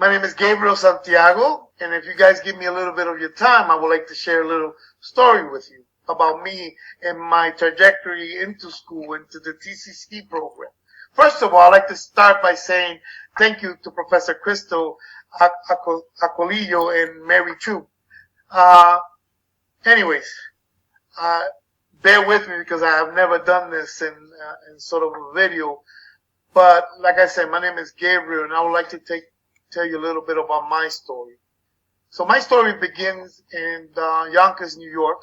My name is Gabriel Santiago, and if you guys give me a little bit of your time, I would like to share a little story with you about me and my trajectory into school, into the TCC program. First of all, I'd like to start by saying thank you to Professor Crystal Acolillo and Mary Chu. Uh, anyways, uh, bear with me because I have never done this in sort of a video. But like I said, my name is Gabriel, and I would like to tell you a little bit about my story. So my story begins in Yonkers, New York.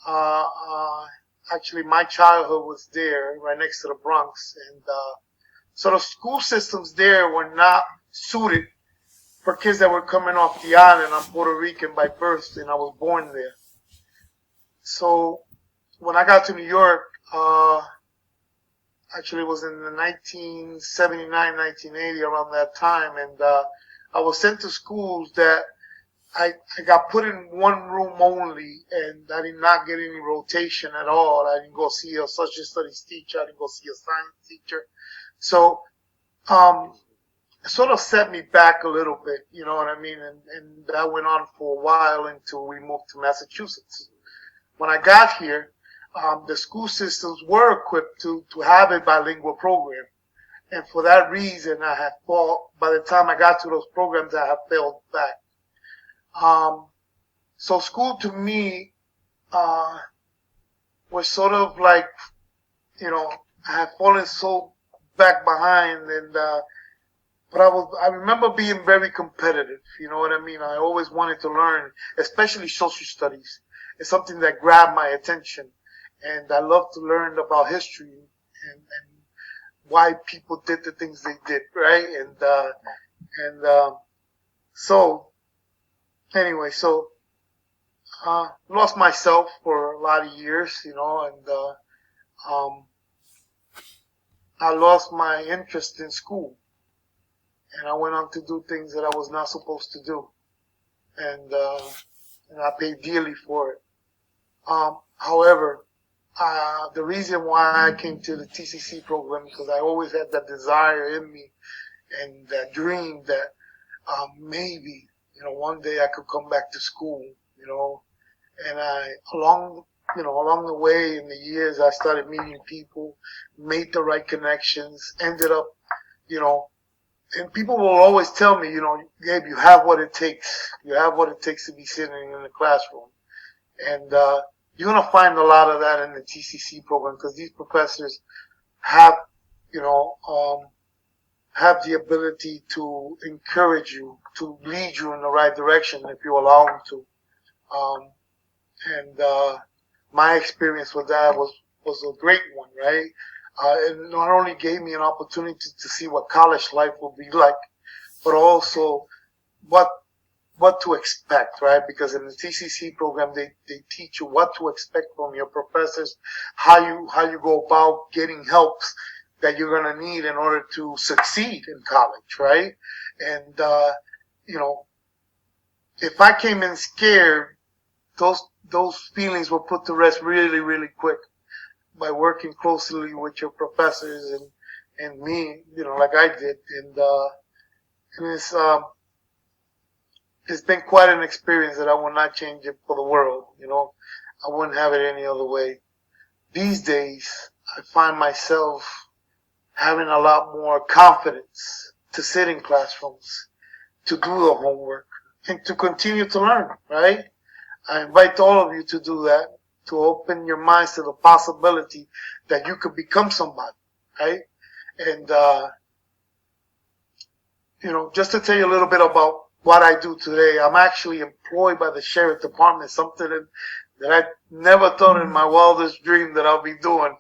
Uh, uh, Actually, my childhood was there, right next to the Bronx, and so the school systems there were not suited for kids that were coming off the island. I'm Puerto Rican by birth, and I was born there. So when I got to New York, actually it was in the 1979, 1980, around that time, and I was sent to schools that I got put in one room only, and I did not get any rotation at all. I didn't go see a social studies teacher. I didn't go see a science teacher. So, it sort of set me back a little bit, you know what I mean? And that went on for a while until we moved to Massachusetts. When I got here, the school systems were equipped to have a bilingual program. And for that reason, by the time I got to those programs, I have failed back. So school to me, was sort of like, I had fallen so back behind, and, but I remember being very competitive, you know what I mean? I always wanted to learn, especially social studies. It's something that grabbed my attention, and I love to learn about history and why people did the things they did, right? So anyway, lost myself for a lot of years, and I lost my interest in school, and I went on to do things that I was not supposed to do, and I paid dearly for it. However, the reason why I came to the TCC program, because I always had that desire in me and that dream that maybe, one day I could come back to school, and along the way in the years, I started meeting people, made the right connections, ended up, and people will always tell me, Gabe, you have what it takes. You have what it takes to be sitting in the classroom. And, you're going to find a lot of that in the TCC program because these professors have, have the ability to encourage you, to lead you in the right direction if you allow them to. My experience with that was a great one, right? It not only gave me an opportunity to see what college life would be like, but also what to expect, right? Because in the TCC program, they teach you what to expect from your professors, how you go about getting helps that you're going to need in order to succeed in college, right? And, if I came in scared, those feelings were put to rest really, really quick by working closely with your professors and me, like I did. And it's been quite an experience that I will not change it for the world. I wouldn't have it any other way. These days, I find myself having a lot more confidence to sit in classrooms, to do the homework, and to continue to learn, right? I invite all of you to do that, to open your minds to the possibility that you could become somebody, right? And, just to tell you a little bit about what I do today, I'm actually employed by the Sheriff Department, something that I never thought in my wildest dream that I'll be doing.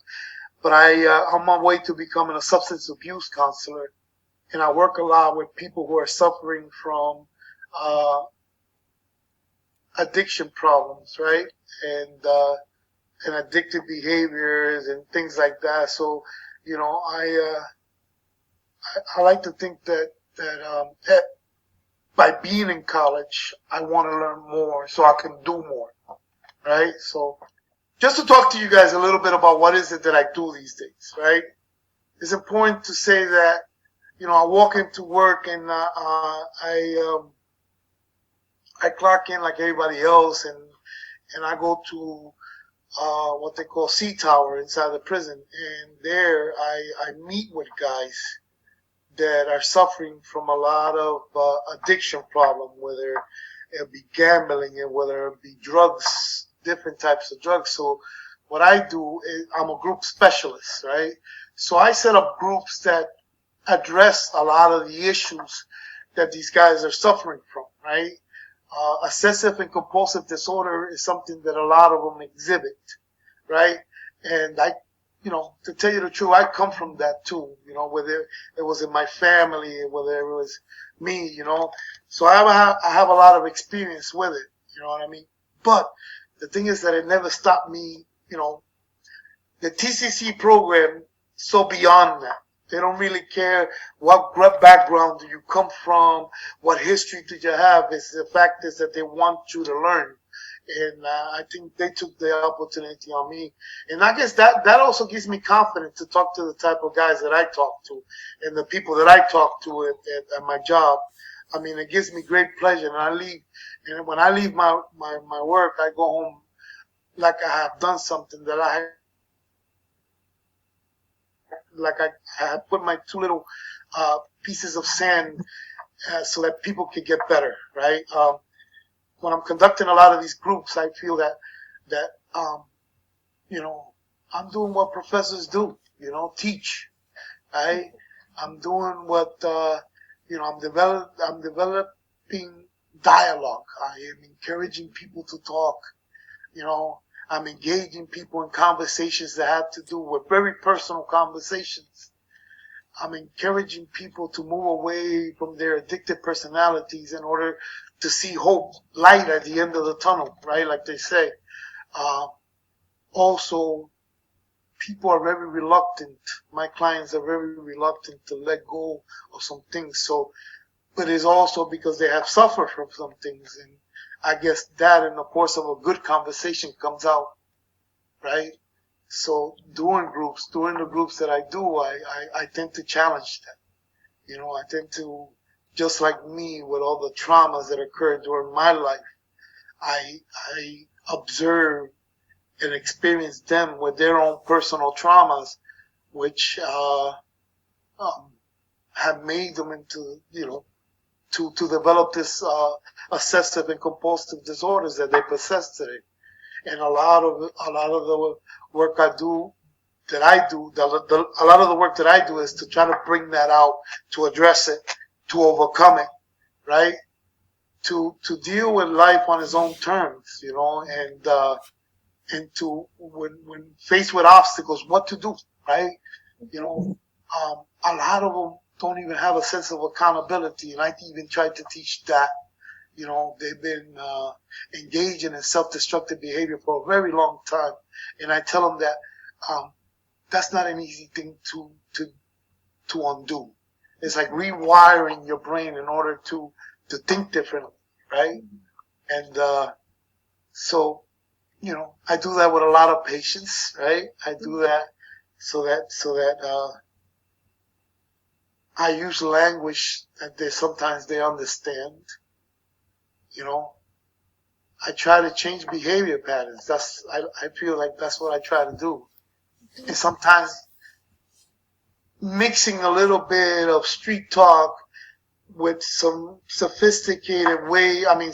But I'm on my way to becoming a substance abuse counselor, and I work a lot with people who are suffering from addiction problems, right? And addictive behaviors and things like that. So, I like to think that by being in college, I want to learn more so I can do more, right? So just to talk to you guys a little bit about what is it that I do these days, right? It's important to say that I walk into work and I clock in like everybody else, and I go to what they call C Tower inside the prison, and there I meet with guys that are suffering from a lot of addiction problem, whether it be gambling and whether it be drugs, different types of drugs. So what I do is I'm a group specialist, right? So I set up groups that address a lot of the issues that these guys are suffering from, right? Obsessive and compulsive disorder is something that a lot of them exhibit, right? And to tell you the truth, I come from that too, whether it was in my family, whether it was me, so I have a lot of experience with it, you know what I mean? But the thing is that it never stopped me, the TCC program, so beyond that. They don't really care what background do you come from, what history did you have. It's the fact is that they want you to learn. And I think they took the opportunity on me. And I guess that also gives me confidence to talk to the type of guys that I talk to and the people that I talk to at my job. I mean, it gives me great pleasure. And I leave, and when I leave my work, I go home like I have done something that I have put my two little pieces of sand so that people can get better, right? When I'm conducting a lot of these groups, I feel that I'm doing what professors do, teach, right? I'm doing what I'm developing dialogue. I am encouraging people to talk, I'm engaging people in conversations that have to do with very personal conversations. I'm encouraging people to move away from their addicted personalities in order to see hope, light at the end of the tunnel, right? Like they say. Also, people are very reluctant. My clients are very reluctant to let go of some things. So, but it's also because they have suffered from some things. And I guess that in the course of a good conversation comes out, right? So during the groups that I do, I tend to challenge that. I tend to, just like me with all the traumas that occurred during my life, I observe and experience them with their own personal traumas, which have made them into, to develop this obsessive and compulsive disorders that they possess today. And a lot of the work I do, a lot of the work that I do is to try to bring that out, to address it, to overcome it, right? To deal with life on its own terms, and to when faced with obstacles, what to do, right? A lot of them don't even have a sense of accountability, and I even tried to teach that. They've been engaging in self-destructive behavior for a very long time, and I tell them that that's not an easy thing to undo. It's like rewiring your brain in order to think differently, right? And so, I do that with a lot of patience, right? I do that so that I use language that sometimes they understand. I try to change behavior patterns. I feel like that's what I try to do. And sometimes mixing a little bit of street talk with some sophisticated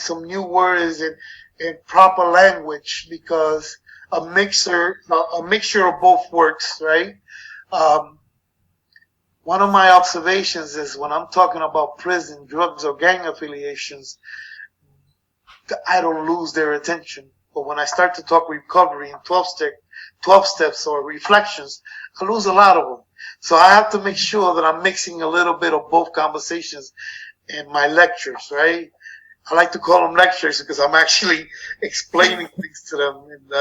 some new words and proper language, because a mixture of both works, right? One of my observations is when I'm talking about prison, drugs, or gang affiliations, I don't lose their attention. But when I start to talk recovery and 12 steps or reflections, I lose a lot of them. So I have to make sure that I'm mixing a little bit of both conversations in my lectures, right? I like to call them lectures because I'm actually explaining things to them. And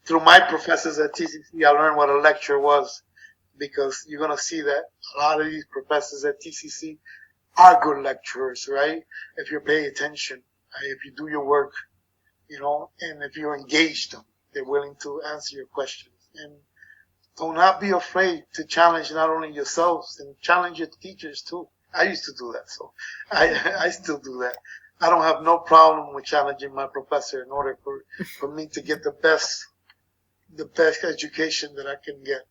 through my professors at TCC, I learned what a lecture was, because you're going to see that a lot of these professors at TCC are good lecturers, right? If you pay attention, if you do your work, and if you engage them, they're willing to answer your questions. And Do not be afraid to challenge not only yourselves and challenge your teachers too. I used to do that, so I still do that. I don't have no problem with challenging my professor in order for me to get the best education that I can get.